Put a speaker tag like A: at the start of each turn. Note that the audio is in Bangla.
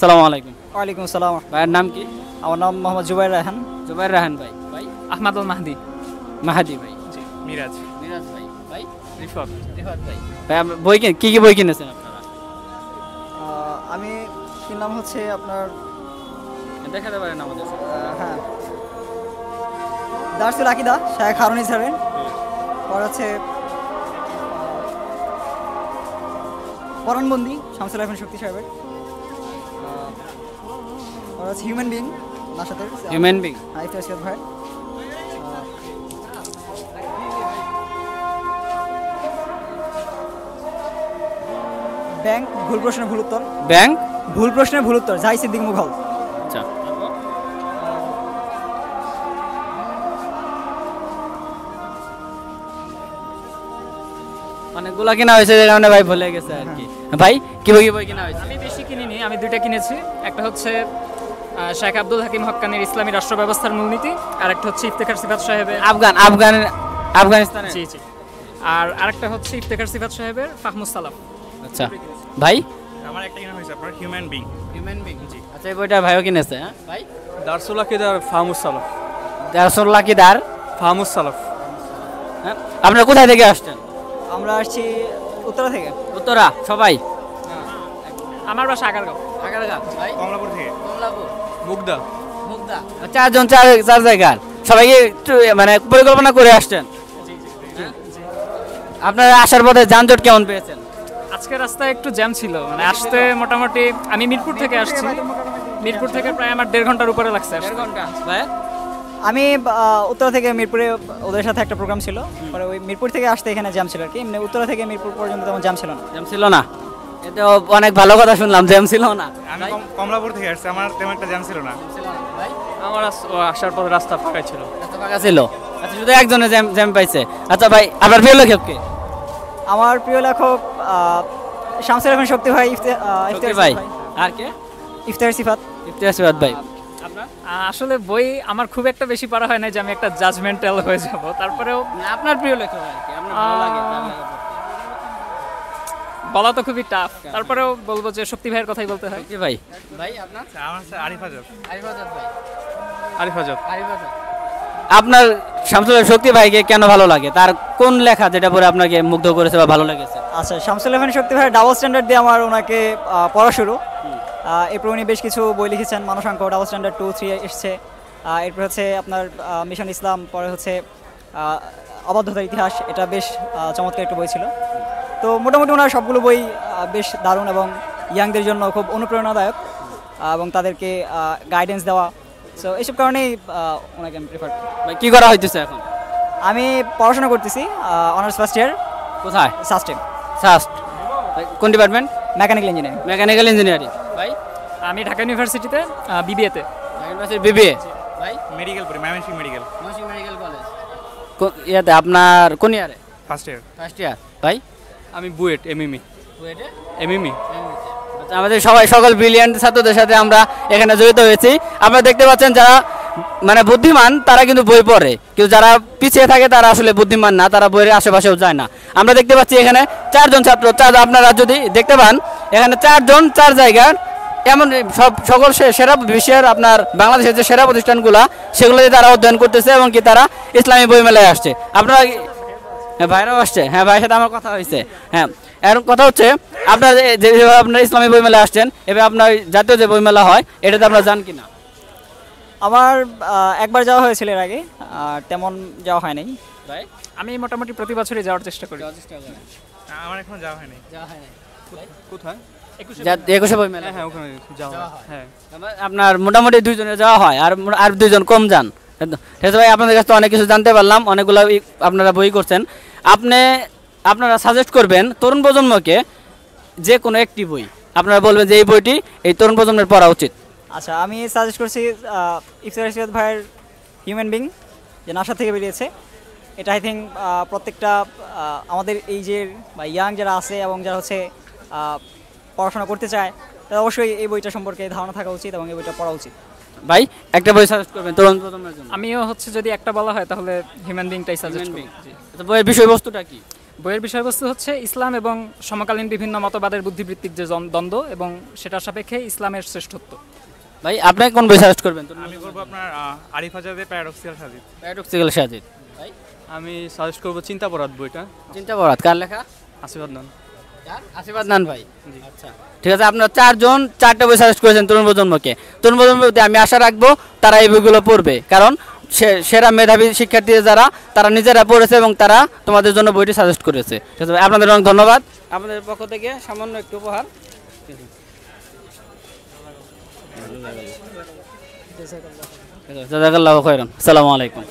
A: আসসালামু আলাইকুম।
B: ওয়ালাইকুম আসসালাম।
A: ভাইয়ের নাম কি?
B: আমার নাম মোহাম্মদ জুবাইর রায়হান।
A: জুবাইর রায়হান ভাই। ভাই
C: আহমাদুল মাহদি।
A: মাহাদি ভাই।
C: জি মিরাজ।
A: মিরাজ ভাই। ভাই
C: রিফাত।
A: রিফাত ভাই। ভাই বই কি বই কিনেছেন আপনারা?
B: আমি কিনলাম হচ্ছে আপনার
A: দেখাতে পারেন আমাদের।
B: হ্যাঁ দারসুল আকিদা শায়েখ হারুন ইসহারের, পর হচ্ছে পরাণবন্দি শামসুল আহমেদ শক্তি সাহেবের, পর হচ্ছে হিউম্যান বিং নাশাতের
A: হিউম্যান বিং
B: ইফতেখার সিরাত ভাই, ব্যাংক ভুল প্রশ্নের ভুল উত্তর,
A: ব্যাংক
B: ভুল প্রশ্নের ভুল উত্তর জাহি সিদ্দিক মুঘল।
A: আচ্ছা অনেকগুলা কেনা হয়েছে যে কারণে ভাই ভুলে গেছে আর কি। ভাই কি বই কেনা হয়েছে?
C: আমি বেশি কিনিনি, আমি দুইটা কিনেছি। একটা হচ্ছে শেখ আব্দুল হাকিম হক্কানির ইসলামী রাষ্ট্র ব্যবস্থার মূলনীতি, আর একটা হচ্ছে ইফতেখার সিফাত সাহেবের
A: আফগানিস্তানের।
C: জি জি। আর আরেকটা হচ্ছে ইফতেখার সিফাত সাহেবের ফাহমুস সালাফ।
A: আচ্ছা ভাই
D: আমার একটা কিনা হয়েছে আপনার হিউম্যান বিং।
A: হিউম্যান বিং জি। আচ্ছা এই বইটা ভাইও কিনেছে। হ্যাঁ ভাই
D: দারসুল আকিদার ফাহমুস সালাফ।
A: দারসুল আকিদার
D: ফাহমুস সালাফ।
A: হ্যাঁ আপনারা কোথায় থেকে আসছেন?
B: আমরা আসছি উত্তরা থেকে।
A: উত্তরা সবাই?
C: আমার বাসা আগারগাঁও।
A: আগারগাঁও। ভাই
D: কমলাপুর থেকে।
A: কমলাপুর।
D: মুগদা।
A: মুগদা। চারজন চার জায়গার সবাইকে মানে পরিকল্পনা করে আসছেন। আপনারা আসার পথে যানজট কেমন পেয়েছেন?
C: আজকে রাস্তায় একটু জ্যাম ছিল, মানে আসতে মোটামুটি আমি মিরপুর থেকে আসছি, মিরপুর থেকে প্রায় আমার 1.5 ঘন্টার উপরে লাগছে।
A: 1.5 ঘন্টা। ভাই
B: আমি উত্তরা থেকে মিরপুরে ওদের সাথে একটা প্রোগ্রাম ছিল, পরে ওই মিরপুর থেকে আসতে এখানে জ্যাম ছিল আর কি। এমনি উত্তরা থেকে মিরপুর পর্যন্ত তেমন জ্যাম ছিল না।
A: জ্যাম ছিল না? এটা অনেক ভালো কথা শুনলাম, জ্যাম ছিল না।
D: আমি কমলাপুর থেকে আসছি, আমার তেমন একটা জ্যাম ছিল না।
A: ভাই
D: আমার আসার পর রাস্তা ফাঁকা ছিল।
A: রাস্তা ফাঁকা ছিল। আচ্ছা শুধু একজনে জ্যাম পাইছে। আচ্ছা ভাই আপনার প্রিয় লেখক কে?
B: আমার প্রিয় লেখক শামসুল আহমেদ শক্তি ভাই,
A: ইফতেখার ভাই। আর কে?
B: ইফতেখার সিফাত।
A: ইফতেখার সিফাত ভাই।
C: আসলে বই আমার খুব একটা বেশি পড়া হয় না যে আমি একটা জাজমেন্টাল হয়ে যাব, তারপরেও
A: আপনার প্রিয় লেখক আর কি, আপনার ভালো লাগে তার লেখা পড়তে?
C: বলা তো খুবই টাফ, তারপরেও বলবো যে শক্তি ভাইয়ের কথাই বলতে হয়।
A: কি ভাই? ভাই আপনার?
D: আমার হচ্ছে আরিফ আজাদ।
A: আরিফ আজাদ ভাই।
D: আরিফ আজাদ।
A: আরিফ আজাদ। আপনার শামসুল শক্তি ভাইকে কেন ভালো লাগে? তার কোন লেখা যেটা পড়ে আপনাকে মুগ্ধ করেছে বা ভালো লেগেছে?
B: আচ্ছা শামসুল আহমেদ শক্তি ভাই ডাবল স্ট্যান্ডার্ড দিয়ে আমার ওনাকে পড়া শুরু। এরপর উনি বেশ কিছু বই লিখেছেন, মানসাঙ্ক, ডাবল স্ট্যান্ডার্ড 2, 3 এসছে। এরপর হচ্ছে আপনার মিশন ইসলাম, পরে হচ্ছে অবাধ্যতার ইতিহাস, এটা বেশ চমৎকার একটা বই ছিল। তো মোটামুটি ওনার সবগুলো বই বেশ দারুণ এবং ইয়াংদের জন্য খুব অনুপ্রেরণাদায়ক এবং তাদেরকে গাইডেন্স দেওয়া। সো এইসব কারণেই ওনাকে আমি প্রেফার করি।
A: ভাই কি করা হইতেছে এখন?
B: আমি পড়াশোনা করতেছি অনার্স ফার্স্ট ইয়ার।
A: কোথায়?
B: সাস্টেম।
A: সাস্ট। কোন department?
B: Mechanical engineering.
A: Mechanical engineering. ভাই
C: আমি ঢাকা ইউনিভার্সিটিতে বিবিএতে।
A: বিবিএ। ভাই
D: মেডিকেল পড়ি, Mymensingh medical.
A: Mymensingh medical college. ইয়াতে আপনার কোন ইয়ারে?
D: First year.
A: First year. ভাই
D: আমি বুয়েট এমএমই।
A: বুয়েটে?
D: এমএমই।
A: আচ্ছা আমাদের সকল ব্রিলিয়ান্ট ছাত্রদের সাথে আমরা এখানে জড়িত হয়েছি। আপনারা দেখতে পাচ্ছেন যারা মানে বুদ্ধিমান তারা কিন্তু বই পড়ে, কিন্তু যারা পিছিয়ে থাকে তারা আসলে বুদ্ধিমান না, তারা বইয়ের আশেপাশেও যায় না। আমরা দেখতে পাচ্ছি এখানে 4 জন ছাত্র, আপনারা যদি দেখতে পান এখানে 4 জন 4 জায়গার, এমন সকল সেরা বিশ্বের আপনার বাংলাদেশের যে সেরা প্রতিষ্ঠানগুলো সেগুলোতে তারা অধ্যয়ন করতেছে এবং কি তারা ইসলামী বই মেলায় আসছে। আপনারা হ্যাঁ ভাইরাও আসছে। হ্যাঁ ভাইয়ের সাথে আমার কথা হয়েছে। হ্যাঁ এর কথা হচ্ছে আপনার যেভাবে আপনার ইসলামী বই মেলায় আসছেন, এবার আপনার জাতীয় যে বই মেলা হয় এটাতে আপনারা যান কিনা?
B: আমার একবার যাওয়া হয়েছিল এর আগে, তেমন যাওয়া হয় নাই।
A: ভাই
C: আমি মোটামুটি প্রতি বছরই যাওয়ার চেষ্টা করি।
D: আমার এখনো যাওয়া হয়নি। কোথায়?
A: 21শে বই মেলা।
D: হ্যাঁ ওখানে যাওয়া হয়। হ্যাঁ
A: আপনার মোটামুটি 2 জনে যাওয়া হয়, আর 2 জন কম যান। ঠিক আছে ভাই, আপনাদের কাছে অনেক কিছু জানতে পারলাম, অনেকগুলো আপনারা বই করছেন। আপনারা সাজেস্ট করবেন তরুণ প্রজন্মকে যে কোনো একটি বই, আপনারা বলবেন যে এই বইটি এই তরুণ প্রজন্মের পড়া উচিত।
B: আচ্ছা আমি সাজেস্ট করছি ইফতেখার সিরাত ভাইয়ের হিউম্যান বিং, যে নাসা থেকে বেরিয়েছে। এটা আই থিঙ্ক প্রত্যেকটা আমাদের এই যে বা ইয়াং যারা আছে এবং যারা হচ্ছে পড়াশোনা করতে চায় তারা অবশ্যই এই বইটা সম্পর্কে ধারণা থাকা উচিত এবং এই বইটা পড়া উচিত।
A: ভাই একটা বই সাজেস্ট করবেন তরুণ প্রজন্মের জন্য?
C: আমিও হচ্ছে যদি একটা বলা হয় তাহলে হিউম্যান বিংটাই সাজেস্ট করি।
A: বইয়ের বিষয়বস্তুটা কি?
C: বইয়ের বিষয়বস্তু হচ্ছে ইসলাম এবং সমকালীন বিভিন্ন মতবাদের বুদ্ধিবৃত্তিক যে দ্বন্দ্ব এবং সেটার সাপেক্ষে ইসলামের শ্রেষ্ঠত্ব।
A: ভাই আপনি কোন বই সাজেস্ট করবেন?
D: আমি করবো আপনার আরিফ আজাদের প্যারাডক্সিয়াল সাজিদ।
A: প্যারাডক্সিক্যাল সাজিদ।
D: আমি সাজেস্ট করবো চিন্তাপরাধ বইটা।
A: চিন্তা পড়াত কার লেখা?
D: আশীর্বাদ নন।
A: আশীর্বাদ নান ভাই। আচ্ছা ঠিক আছে, আপনারা চারজন চারটে বই সাজেস্ট করেছেন তরুণ প্রজন্মকে। তরুণ প্রজন্মকে আমি আশা রাখবো তারা এই বইগুলো পড়বে, কারণ সেরা মেধাবী শিক্ষার্থী যারা তারা নিজেরা পড়েছে এবং তারা তোমাদের জন্য বইটি সাজেস্ট করেছে। ঠিক আছে ভাই, আপনাদের অনেক ধন্যবাদ। আপনাদের পক্ষ থেকে সামান্য একটু উপহার। জাযাকাল্লাহু খাইরান। আসসালামু আলাইকুম।